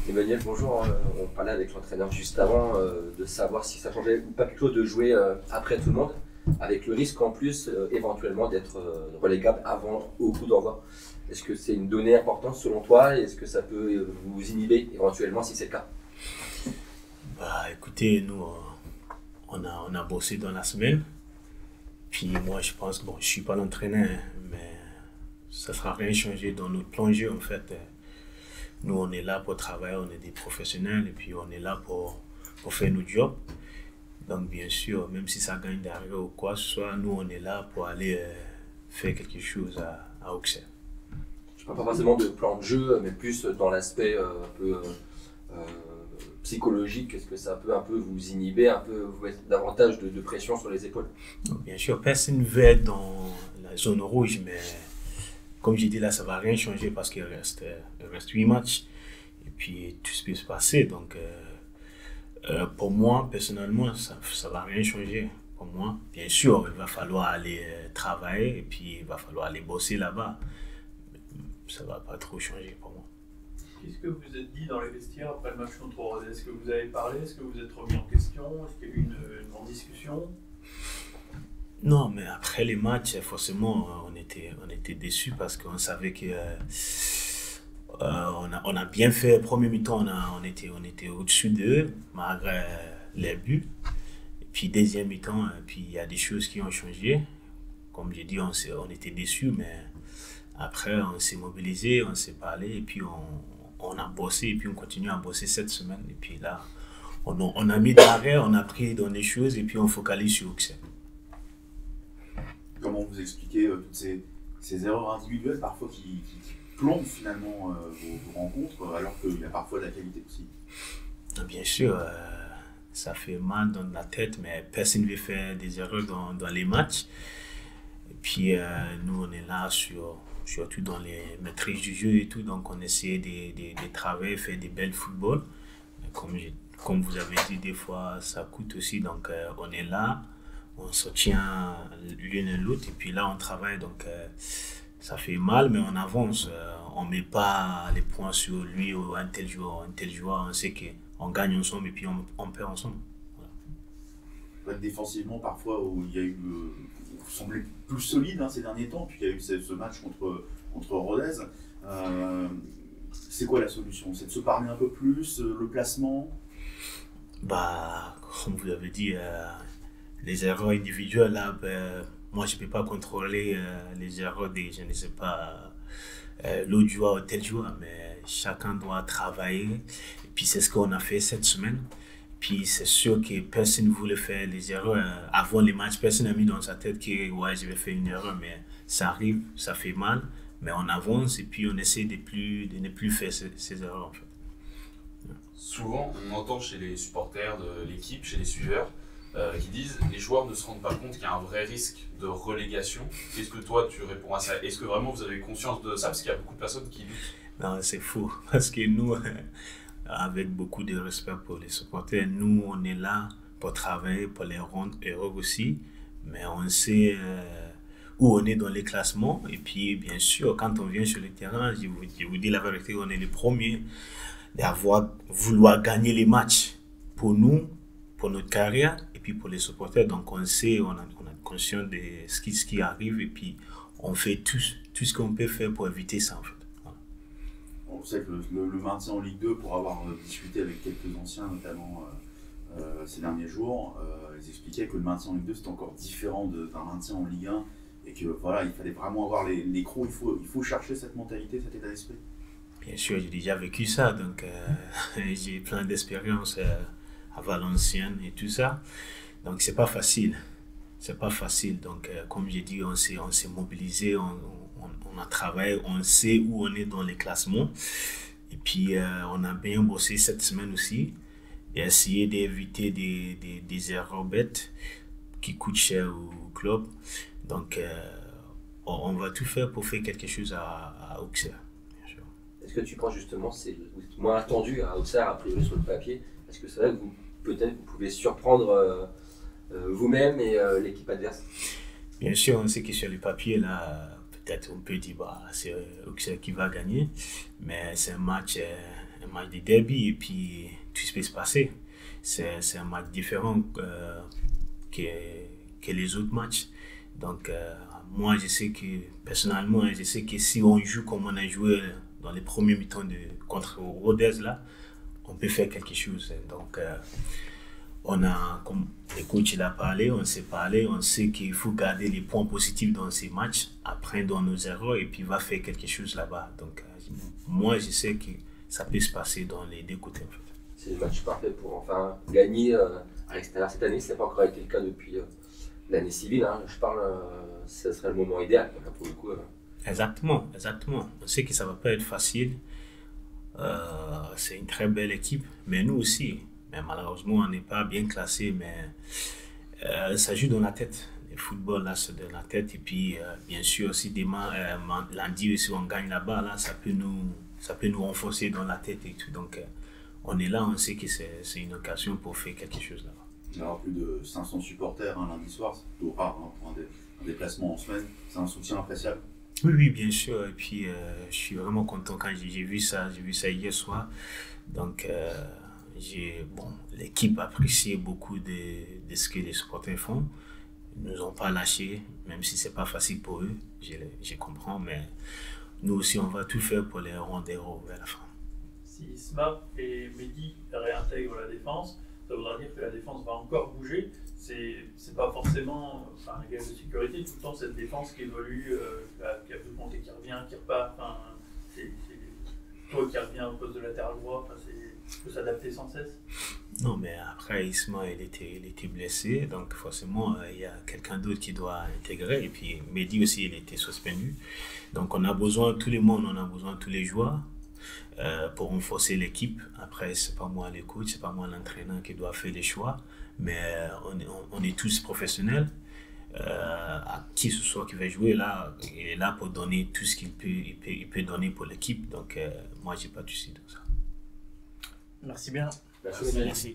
Emmanuel, bonjour. On parlait avec l'entraîneur juste avant de savoir si ça changeait ou pas quelque chose de jouer après tout le monde, avec le risque en plus éventuellement d'être relégable avant au coup d'envoi. Est-ce que c'est une donnée importante selon toi et est-ce que ça peut vous inhiber éventuellement si c'est le cas? Bah écoutez, nous on a bossé dans la semaine. Puis moi je pense que bon, je suis pas l'entraîneur, hein, mais ça sera rien changé dans notre plan de jeu en fait. Nous on est là pour travailler, on est des professionnels et puis on est là pour faire notre job. Donc bien sûr, même si ça gagne derrière ou quoi que ce soit, nous on est là pour aller faire quelque chose à Auxerre. Je parle pas forcément de plan de jeu, mais plus dans l'aspect un peu euh, psychologique. Est-ce que ça peut un peu vous inhiber, un peu vous mettre davantage de pression sur les épaules? Donc, bien sûr, personne ne veut être dans la zone rouge, mais comme j'ai dit là, ça va rien changer parce qu'il reste 8 matchs et puis tout ce peut se passer. Donc pour moi, personnellement, ça va rien changer. Pour moi, bien sûr, il va falloir aller travailler et puis il va falloir aller bosser là-bas. Ça va pas trop changer pour moi. Qu'est-ce que vous êtes dit dans les vestiaires après le match contre Rodez? Est-ce que vous avez parlé? Est-ce que vous êtes remis en question? Est-ce qu'il y a eu une grande discussion? Non, mais après les matchs, forcément, on était déçus parce qu'on savait que on a bien fait. Premier mi-temps, on était au-dessus d'eux, malgré les buts. Et puis deuxième mi-temps, puis il y a des choses qui ont changé. Comme j'ai dit, on était déçus, mais après, on s'est mobilisé, on s'est parlé, et puis on a bossé, et puis on continue à bosser cette semaine. Et puis là, on a mis d'arrêt, on a pris dans les choses, et puis on focalise sur Auxerre. Comment vous expliquez toutes ces erreurs individuelles parfois qui plombent finalement vos rencontres alors qu'il y a parfois de la qualité aussi? Bien sûr, ça fait mal dans la tête, mais personne ne veut faire des erreurs dans les matchs. Et puis nous, on est là surtout dans les maîtrises du jeu et tout, donc on essaie de travailler, faire des belles footballs. Comme vous avez dit, des fois ça coûte aussi, donc on est là, on se tient l'une et l'autre, et puis là on travaille, donc ça fait mal, mais on avance. On ne met pas les points sur lui ou un tel joueur, on sait qu'on gagne ensemble et puis on perd ensemble. Voilà. Défensivement, parfois, où il y a eu, vous semblez plus solide ces derniers temps, puis il y a eu ce match contre Rodez. C'est quoi la solution? C'est de se parler un peu plus, le placement? Bah, comme vous l'avez dit, les erreurs individuelles, là, moi je ne peux pas contrôler les erreurs des, je ne sais pas, l'autre joueur ou tel joueur, mais chacun doit travailler. Et puis c'est ce qu'on a fait cette semaine. Puis c'est sûr que personne ne voulait faire les erreurs avant les matchs. Personne n'a mis dans sa tête que ouais, je vais faire une erreur, mais ça arrive, ça fait mal. Mais on avance et puis on essaie de ne plus faire ces erreurs en fait. Souvent, on entend chez les supporters de l'équipe, chez les suiveurs, qui disent les joueurs ne se rendent pas compte qu'il y a un vrai risque de relégation. Qu'est-ce que toi tu réponds à ça? Est-ce que vraiment vous avez conscience de ça? Parce qu'il y a beaucoup de personnes qui doutent. Non, c'est faux. Parce que nous, avec beaucoup de respect pour les supporters, nous on est là pour travailler, pour les rendre heureux aussi. Mais on sait où on est dans les classements. Et puis bien sûr, quand on vient sur le terrain, je vous dis la vérité, on est les premiers vouloir gagner les matchs pour nous, pour notre carrière et puis pour les supporters. Donc on sait, on a conscience de ce qui arrive et puis on fait tout ce qu'on peut faire pour éviter ça en fait. Voilà. On sait que le maintien en Ligue 2, pour avoir discuté avec quelques anciens notamment ces derniers jours, ils expliquaient que le maintien en Ligue 2 c'était encore différent d'un maintien en Ligue 1 et que voilà, il fallait vraiment avoir les crocs, il faut chercher cette mentalité, cet état d'esprit. Bien sûr, j'ai déjà vécu ça, donc j'ai plein d'expérience à Valenciennes et tout ça. Donc c'est pas facile. C'est pas facile. Donc comme j'ai dit, on s'est mobilisé, on a travaillé, on sait où on est dans les classements. Et puis on a bien bossé cette semaine aussi et essayé d'éviter des erreurs bêtes qui coûtent cher au club. Donc on va tout faire pour faire quelque chose à Auxerre. Est-ce que tu penses justement que c'est moins attendu à Auxerre a priori sur le papier? Est-ce que c'est vrai que peut-être vous pouvez surprendre vous-même et l'équipe adverse? Bien sûr, on sait que sur le papier, là, peut-être on peut dire bah, c'est Auxerre qui va gagner, mais c'est un match un match de derby et puis tout peut se passer. C'est un match différent que les autres matchs. Donc, moi, je sais que, personnellement, je sais que si on joue comme on a joué dans les premiers mi-temps contre Rodez, là, on peut faire quelque chose. Donc, on a, comme le coach l'a parlé, on s'est parlé, on sait qu'il faut garder les points positifs dans ces matchs, apprendre nos erreurs et puis va faire quelque chose là-bas. Donc, moi, je sais que ça peut se passer dans les deux côtés, en fait. C'est le match parfait pour enfin gagner à l'extérieur cette année. Ça n'a pas encore été le cas depuis l'année civile. Hein. Je parle, ce serait le moment idéal pour le coup. Exactement. On sait que ça ne va pas être facile. C'est une très belle équipe, mais nous aussi. Mais malheureusement, on n'est pas bien classé, mais ça joue dans la tête. Le football, là, c'est dans la tête. Et puis, bien sûr, si demain, lundi, si on gagne là-bas, là, ça peut nous renforcer dans la tête et tout. Donc, on est là, on sait que c'est une occasion pour faire quelque chose là-bas. Il y aura plus de 500 supporters lundi soir, c'est plutôt rare pour un déplacement en semaine. C'est un soutien appréciable. Oui, bien sûr. Et puis, je suis vraiment content quand j'ai vu ça hier soir. Donc, l'équipe appréciait beaucoup de ce que les supporters font. Ils ne nous ont pas lâchés, même si ce n'est pas facile pour eux, je comprends, mais nous aussi, on va tout faire pour les rendre héros vers la fin. Si Isma et Mehdi réintègrent la défense, ça voudra dire que la défense va encore bouger. C'est pas forcément un gage de sécurité, tout le temps cette défense qui évolue, qui a pu compter, qui revient, qui repart. C'est toi qui reviens au poste de latéral droit, il faut s'adapter sans cesse. Non, mais après, Isma, il était blessé, donc forcément, il y a quelqu'un d'autre qui doit intégrer. Et puis, Mehdi aussi, il était suspendu. Donc, on a besoin de tout le monde, on a besoin de tous les joueurs pour renforcer l'équipe. Après, c'est pas moi le coach, c'est pas moi l'entraîneur qui doit faire les choix, mais on est tous professionnels. À qui ce soit qui va jouer là, il est là pour donner tout ce qu'il peut, il peut donner pour l'équipe. Donc, moi, j'ai pas de souci dans ça. Merci bien. Merci. Merci.